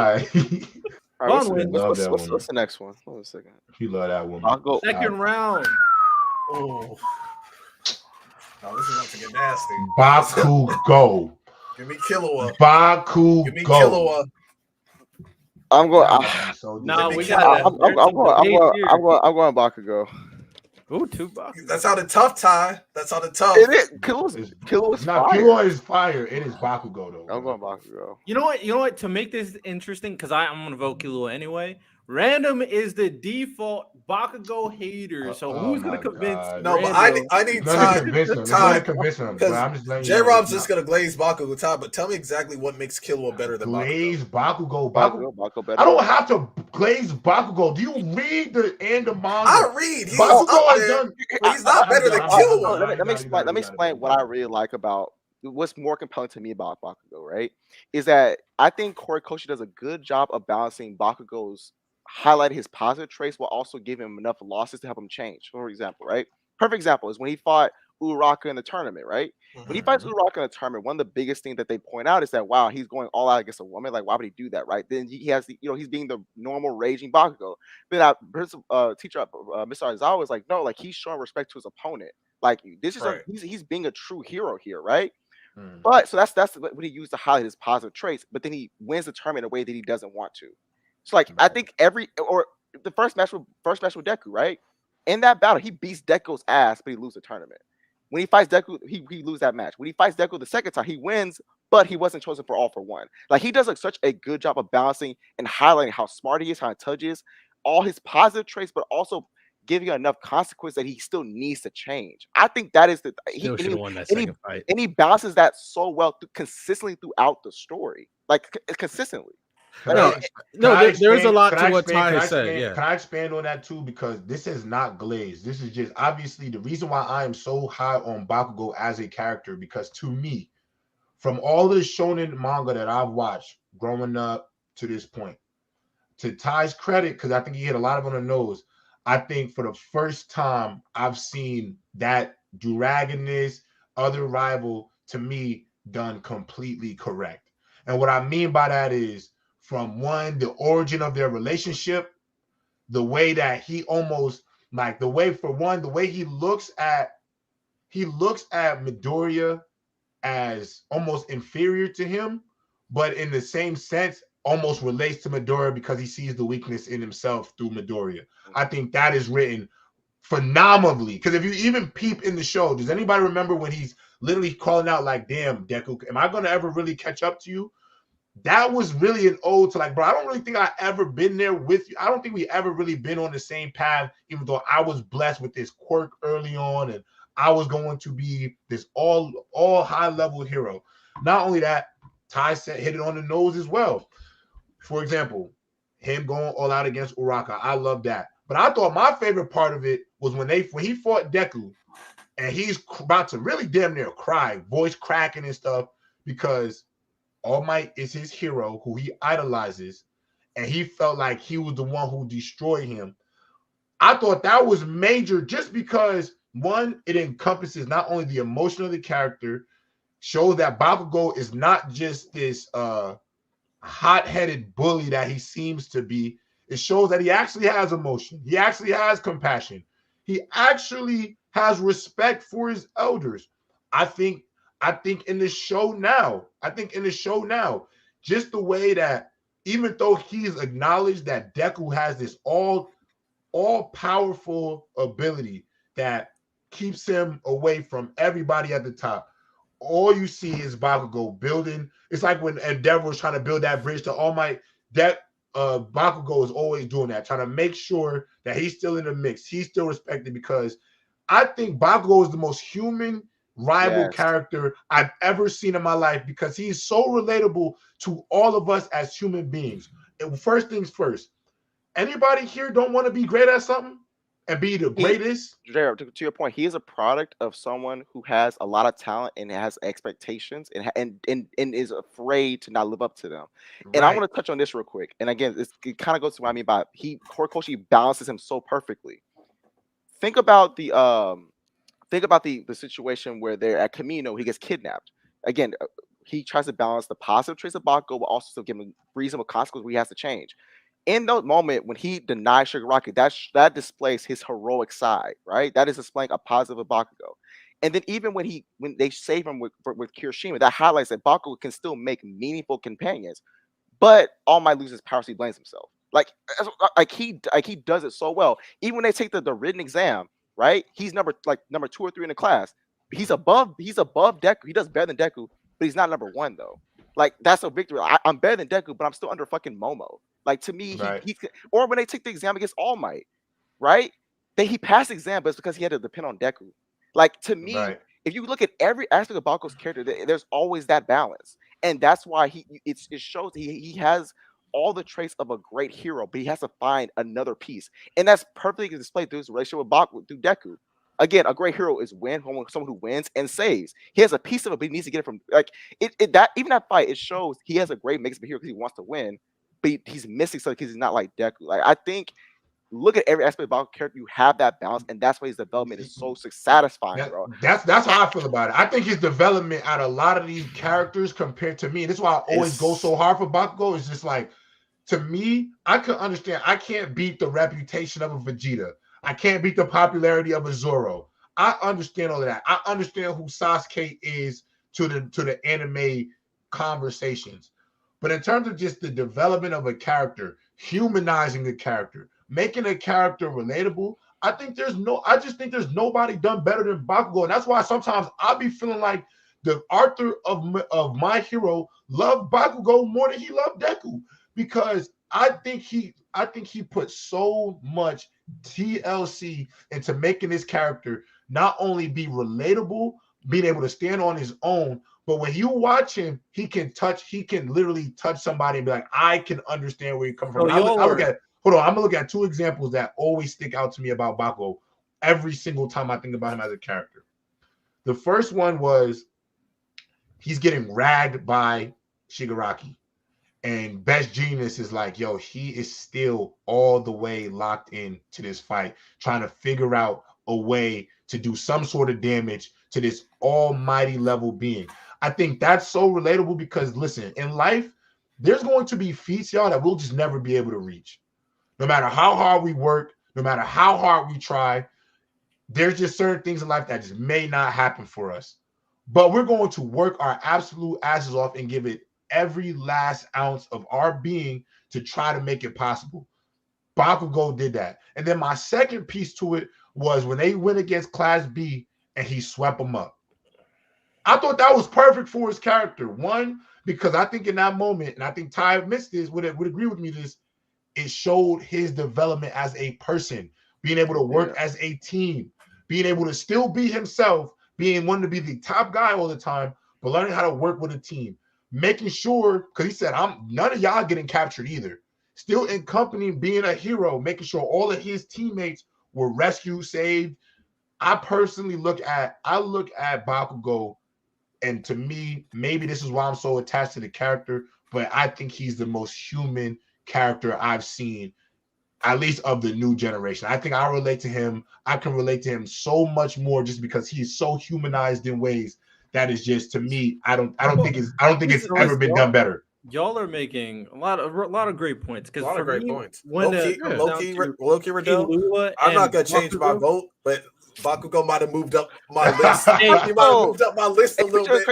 All right, Fun win. what's the next one? Hold on a second. You love that one. I'll go. Second round. Oh. Now this is about to get nasty. Bakugo. Give me Killua. Bakugo. Give me Killua. I'm going. No, we got. I'm going Bakugo. Ooh, 2 Bakugo. That's how the tough tie. That's how the tough. Killua's fire. Killua is fire. It is Bakugo though. I'm going Bakugo. You know what? To make this interesting, because I'm gonna vote Killua anyway. Random is the default Bakugo hater. So who's gonna convince? No, but I need time. Time. Convince him. I'm just letting JayRob's just gonna glaze Bakugo time. But tell me exactly what makes Killua better than glaze Bakugo. Bakugo better. I don't have to glaze Bakugo. Do you read the end of manga? I read. He's not better than Killua. Let me explain what I really like about what's more compelling to me about Bakugo. Right, is that I think Horikoshi does a good job of balancing Bakugo's highlighting his positive traits while also giving him enough losses to help him change. For example, right? Perfect example is when he fought Uraraka in the tournament, right? Mm-hmm. When he fights Uraraka in the tournament, one of the biggest things that they point out is that, wow, he's going all out against a woman. Like, why would he do that, right? Then he has, he's being the normal raging Bakugo. Then our teacher, Mr. Aizawa, was like, no, like he's showing respect to his opponent. Like this is he's being a true hero here, right? But so that's what he used to highlight his positive traits. But then he wins the tournament in a way that he doesn't want to. So like I think the first match with Deku, right? In that battle, he beats Deku's ass, but he loses the tournament. When he fights Deku, he loses that match. When he fights Deku the second time, he wins, but he wasn't chosen for All for One. Like he does such a good job of balancing and highlighting how smart he is, how intelligent he is, all his positive traits, but also giving enough consequence that he still needs to change. I think that is and he balances that so well consistently throughout the story, like consistently. There's a lot to what Ty said. Yeah, can I expand on that too? Because this is not glazed. This is just obviously the reason why I am so high on Bakugo as a character. Because to me, from all the shonen manga that I've watched growing up to this point, to Ty's credit, because I think he hit a lot of on the nose. I think for the first time I've seen that Dragonist other rival to me done completely correct. And what I mean by that is, from one, the origin of their relationship, the way that he almost the way he looks at Midoriya as almost inferior to him, but in the same sense almost relates to Midoriya because he sees the weakness in himself through Midoriya. I think that is written phenomenally. Because if you even peep in the show, does anybody remember when he's literally calling out like, damn, Deku, am I going to ever really catch up to you? That was really an ode to like, bro, I don't really think I ever been there with you. I don't think we ever really been on the same path, even though I was blessed with this quirk early on and I was going to be this all high level hero. Not only that, Ty hit it on the nose as well. For example, him going all out against Uraraka. I love that. But I thought my favorite part of it was when he fought Deku and he's about to really damn near cry, voice cracking and stuff, because All Might is his hero who he idolizes, and he felt like he was the one who destroyed him. I thought that was major just because, one, it encompasses not only the emotion of the character, shows that Bakugo is not just this hot-headed bully that he seems to be. It shows that he actually has emotion. He actually has compassion. He actually has respect for his elders. I think in the show now, just the way that even though he's acknowledged that Deku has this all-powerful ability that keeps him away from everybody at the top, all you see is Bakugo building. It's like when Endeavor was trying to build that bridge to All Might. That Bakugo is always doing that, trying to make sure that he's still in the mix. He's still respected, because I think Bakugo is the most human rival character I've ever seen in my life, because he's so relatable to all of us as human beings. And first things first, anybody here don't want to be great at something and be the greatest? JayRob, to your point, he is a product of someone who has a lot of talent and has expectations and is afraid to not live up to them. And I want to touch on this real quick. And again, it kind of goes to what I mean by Horikoshi balances him so perfectly. Think about the situation where they're at Kamino, he gets kidnapped. Again, he tries to balance the positive traits of Bakugo, but also still give him reasonable consequences where he has to change. In that moment when he denies Shigaraki, that displays his heroic side, right? That is displaying a positive of Bakugo. And then even when they save him with Kirishima, that highlights that Bakugo can still make meaningful companions. But All Might loses power, so he blames himself. Like he does it so well. Even when they take the written exam, right? He's number 2 or 3 in the class. He's above Deku. He does better than Deku, but he's not number 1 though. Like that's a victory. I'm better than Deku, but I'm still under fucking Momo. Like to me, he or when they take the exam against All Might, right? He passed the exam, but it's because he had to depend on Deku. Like to me, if you look at every aspect of Bakugo's character, there's always that balance, and that's why it shows he has all the traits of a great hero, but he has to find another piece, and that's perfectly displayed through his relationship with Bakugo through Deku. Again, a great hero is someone who wins and saves. He has a piece of it, but he needs to get it from even that fight. It shows he has a great mix of hero because he wants to win, but he's missing something because he's not like Deku. Like I think, look at every aspect about character, you have that balance, and that's why his development is so satisfying, bro. That's how I feel about it. I think his development out of a lot of these characters compared to me, and this is why I always go so hard for Bakugo. Is just like, to me, I could understand. I can't beat the reputation of a Vegeta. I can't beat the popularity of a Zoro. I understand all of that. I understand who Sasuke is to the anime conversations. But in terms of just the development of a character, humanizing the character, making a character relatable, I just think there's nobody done better than Bakugo. And that's why sometimes I'll be feeling like the author of My Hero loved Bakugo more than he loved Deku. Because I think he put so much TLC into making this character not only be relatable, being able to stand on his own, but when you watch him, he can literally touch somebody and be like, I can understand where you're coming from. I'm gonna look at 2 examples that always stick out to me about Bakugo every single time I think about him as a character. The first one was he's getting ragged by Shigaraki. And Best Genius is like, yo, he is still all the way locked in to this fight, trying to figure out a way to do some sort of damage to this almighty level being. I think that's so relatable because, listen, in life, there's going to be feats, y'all, that we'll just never be able to reach. No matter how hard we work, no matter how hard we try, there's just certain things in life that just may not happen for us. But we're going to work our absolute asses off and give it every last ounce of our being to try to make it possible. Bakugo did that. And then my second piece to it was when they went against Class B and he swept them up. I thought that was perfect for his character. One, because I think in that moment, and I think Ty admits this, would agree with me this, it showed his development as a person, being able to work as a team, being able to still be himself, being wanting to be the top guy all the time, but learning how to work with a team. Making sure, because he said, none of y'all getting captured either. Still in company, being a hero, making sure all of his teammates were rescued, saved. I personally look at Bakugo, and to me, maybe this is why I'm so attached to the character, but I think he's the most human character I've seen, at least of the new generation. I think I relate to him. I can relate to him so much more just because he's so humanized in ways that is just, to me, I don't think it's ever been done better. Y'all are making a lot of great points. A lot of great points. Low-key, Ridell, I'm not gonna change my vote, but Bakugo might have moved up my list. He might have moved up my list a little bit.